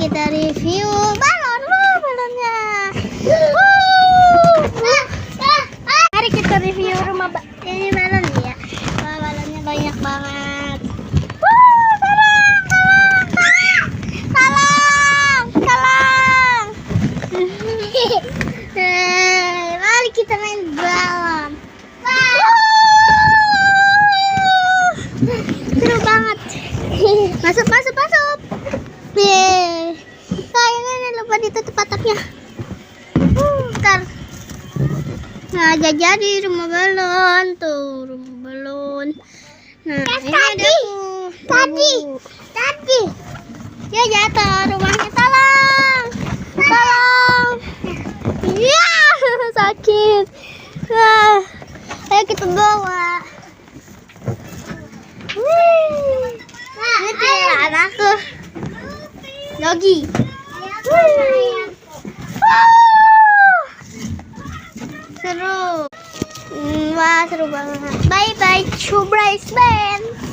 kita review balon. Wah, balonnya. Mari kita review rumah ini balon ya. Wah, balonnya banyak banget. Mari kita main balon. Seru banget. Masuk. Kayaknya lupa ditutup atapnya. Ntar. Nah, jadi rumah balon tuh, rumah balon. Nah, ini ada tadi. Ya jatuh rumahnya, tolong. Iya, sakit. Nah, ayo kita bawa. Ini pilihan anakku. Yogi. Seru. Wah, seru banget. Bye bye, Cubrais Band.